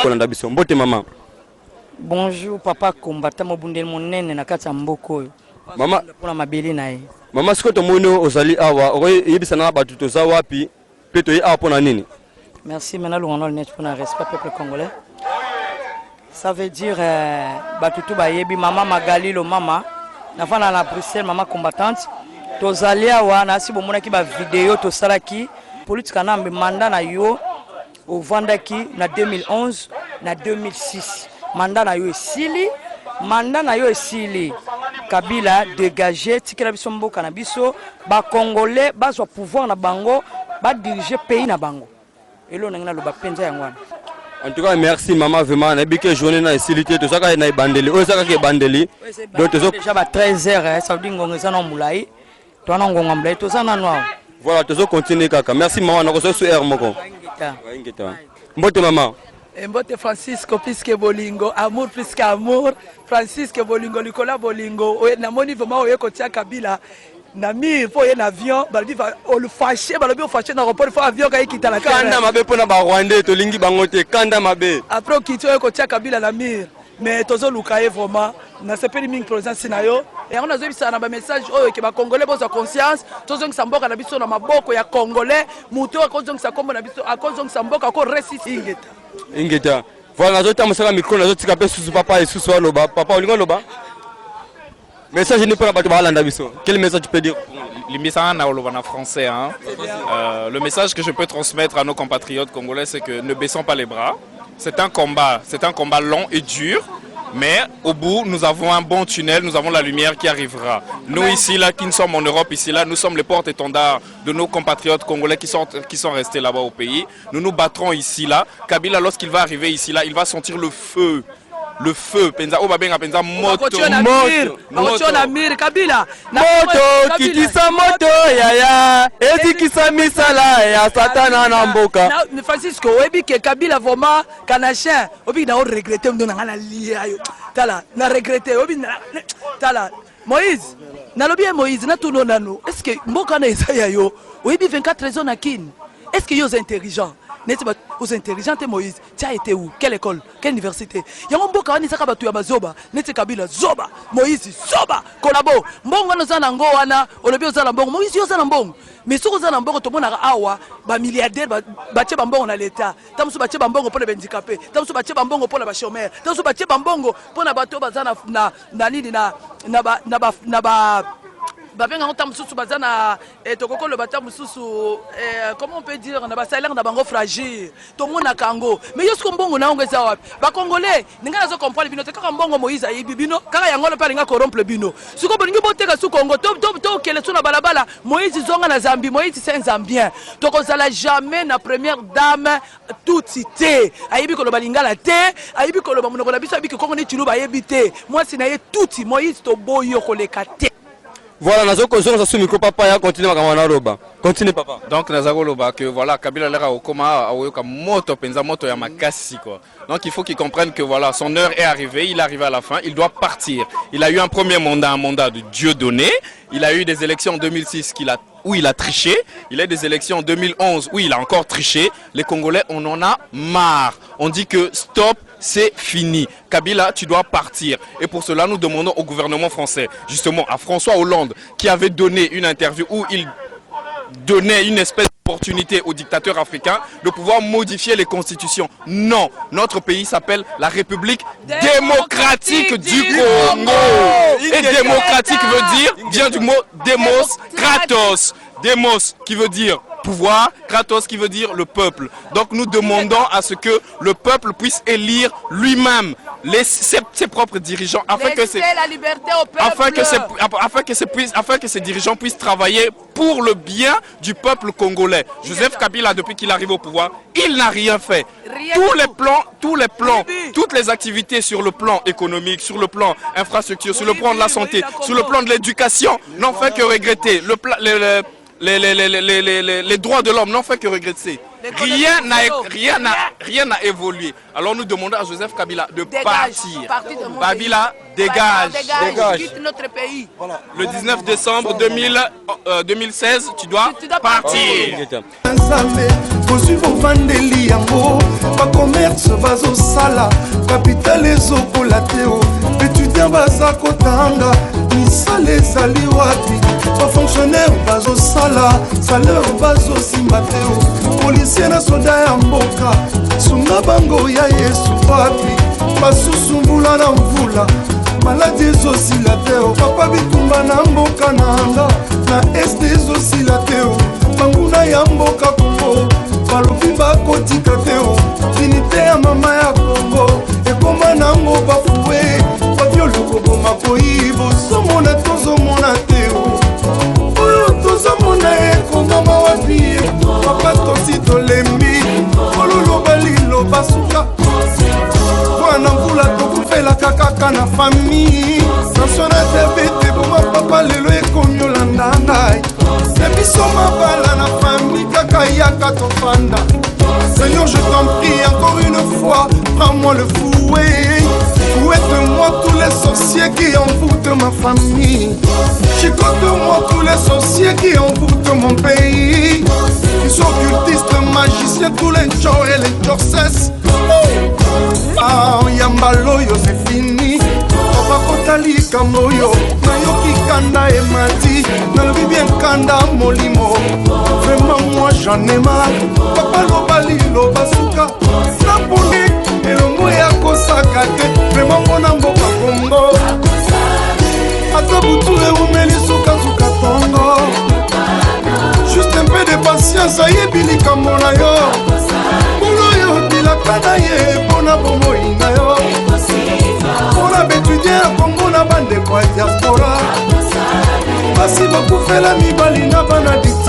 kolanda biso. Mbote maman. Bonjour papa combattant mobundel monene na kati ya mboko. Maman pour mabeli na ye. Maman siko to mono ozali awa oyebisa na batu to za wapi pe to yi awa pona nini? Merci maintenant l'on net pour le respect peuple congolais. Ça veut dire batu to ba yebi maman Magali lo mama na fana na Bruxelles maman combattante. To zali awa na si bomona ki ba vidéo to salaki politique na mandat na yo au Vandaki na 2011 na 2006. Mandat na yo esili, mandat na yo esili. Kabila dégagé tikela biso mboka na biso ba congolais bazwa pouvoir na bango ba diriger pays na bango. Elo nangina lo ba penza yangwana. En tout cas merci maman vraiment na bike journée na esilité to saka na bandeli. O saka ke bandeli. Donc déjà ba 13h ça veut dire ngongeza na mulai. To na ngonga mulai to sana noa. Voilà, tu continuer kaka. Merci maman na ko so air moko. Ingeta. Mbote maman. Mbote Francisco puisque bolingo, amour puisque amour, Francisco bolingo, Nicolas bolingo, na moni vraiment oye kotia Kabila, na mi faut un avion, balbi va le fâché, balbi fâché na aéroport faut avion kai kita la kanda. Kanda mabe pona ba Rwanda to lingi bangote, kanda mabe. Après okiti oye kotia Kabila na mir, mais tozo lukaye vraiment, na sepeli ming présence na yo. Et on a besoin de un message que les Congolais ont conscience, tous ceux qui sont na maboko ya Congolais, muto à cause de ça comme à cause de ça mboka ko resist ingeta. Ingeta. Voilà, nazo tamusaka micro nazo tikape susu papa et susu loba. Papa olingo loba. Message ni pour ba balanda biso. Quel message tu peux dire? En français, hein. Le message que je peux transmettre à nos compatriotes congolais, c'est que ne baissons pas les bras. C'est un combat long et dur. Mais au bout, nous avons un bon tunnel, nous avons la lumière qui arrivera. Nous ici, là, qui ne sommes en Europe, ici, là, nous sommes les porte-étendards de nos compatriotes congolais qui sont restés là-bas au pays. Nous nous battrons ici, là. Kabila, lorsqu'il va arriver ici, là, il va sentir le feu. Le feu, penza obabenga penza moto Kabila moto kitisa moto yaya ezikisa misala ya satana na mboka Francisco oyebi ke Kabila vraiment kanachin obi na regretter ndo na lié ayo tala na regretter obi tala Moïse na lobi Moïse na tuno nano est-ce que mboka na Isaya yo oyebi 24 ans na kin est-ce que yo intelligent aux intelligents Moïse, tu as été où? Quelle école? Quelle université? Il y a un beau cas, Zoba, Nete Kabila, Zoba, Moïse, Zoba, Kolabo, Mbongo Zanango, Ana, Olebio Zanambong, Moïse Zanambong. Mais si vous avez un bon awa, milliardaire, bache bambongo na l'État, tam su bache bambongo pour les handicapés, tam su bache bambongo pour les chômeurs, tam su bache bambongo pour les bateaux bazana na babenga ngota mususu bazana tokoko le bata mususu comment on peut dire na ba salaire na bango fragile to mona kango mais yosko mbongo na ongeza wapi ba congolais ninga nazo comprendre bino te kaka mbongo Moïse ayibi bino kaka yango le pa linga corrompre bino siko bolingi boteka su Congo to kele su na balabala Moïse zonga na Zambie Moïse c'est un Zambien toko zala jamais na première dame tout cité ayibi ko le balinga la te ayibi ko le ba monoko la biso ayibi ko Congo ni tulu ba yebite moi sinaye tout Moïse to boyo ko le kate. Voilà, nous avons papa ya continue makamana roba. Continue papa. Donc nazako loba que voilà Kabila lera okoma awoyoka moto penza moto ya makasi quoi. Donc il faut qu'il comprenne que voilà son heure est arrivée, il est arrivé à la fin, il doit partir. Il a eu un premier mandat, un mandat de Dieu donné. Il a eu des élections en 2006 où il a triché. Il a eu des élections en 2011 où il a encore triché. Les Congolais, on en a marre. On dit que stop, c'est fini. Kabila, tu dois partir. Et pour cela, nous demandons au gouvernement français, justement à François Hollande, qui avait donné une interview où il donnait une espèce d'opportunité aux dictateurs africains de pouvoir modifier les constitutions. Non, notre pays s'appelle la République démocratique du Congo. Et démocratique vient du mot démos, kratos. Démos qui veut dire pouvoir, kratos qui veut dire le peuple. Donc nous demandons à ce que le peuple puisse élire lui-même ses propres dirigeants afin que ces dirigeants puissent travailler pour le bien du peuple congolais. Joseph Kabila, depuis qu'il arrive au pouvoir, il n'a rien fait. Tous les plans, toutes les activités sur le plan économique, sur le plan infrastructure, sur le plan de la santé, sur le plan de l'éducation, n'ont fait que regretter. Les droits de l'homme n'ont fait que regretter. Rien n'a évolué. Alors nous demandons à Joseph Kabila de partir. Kabila, dégage. Quitte notre pays. Voilà. Le 19 décembre 2016, tu dois partir. so bazosala capital ezokola te o étudiant baza kotanga misala ezali wapi bafonctionnaire bazosala salaire bazosimba te o policier na soda ya mboka sunga bango ya yesu wapi basusu mbula na mvula maladi ezosila te o papa bitumba na mboka na anga na este ezosila te o banguna ya mboka kongo balobi bakotika te o dinite ya mama ya kongo ekoma nango bafue babioloko bomakoi bozomona tozomona te o oyo tozomona ekongama wapi papa tosi tolembi ololoba liloba suka wana mvula tokufelaka kaka na fami nasona tebete boma papa lelo ekomi olanda ngai ebiso mabala na fami kaka yaka tofanda Seigneur je t'en prie encore une fois prends-moi le fouet fouette-moi tous les sorciers qui envoûtent ma famille chicote-moi tous les sorciers qui envoûtent mon pays ils sont occultistes, magiciens, tous les gens et les torses ah yambaloyo c'est fini papa kotali kamoyo nayoki kanda emati nalobi bien kanda molimo vraiment moi j'en ai marre papa lobali loba suka naponi elongo ya kosaka te vraiment mpona mboka kongo ata butu eumeli suka tongo juste un peu de patience ayebi likambo na yo boloyo bilaka na ye mpona bomoi na yo mpona betudie ya kongo na bandeko ya diaspora basi bakufela mibali na bana diti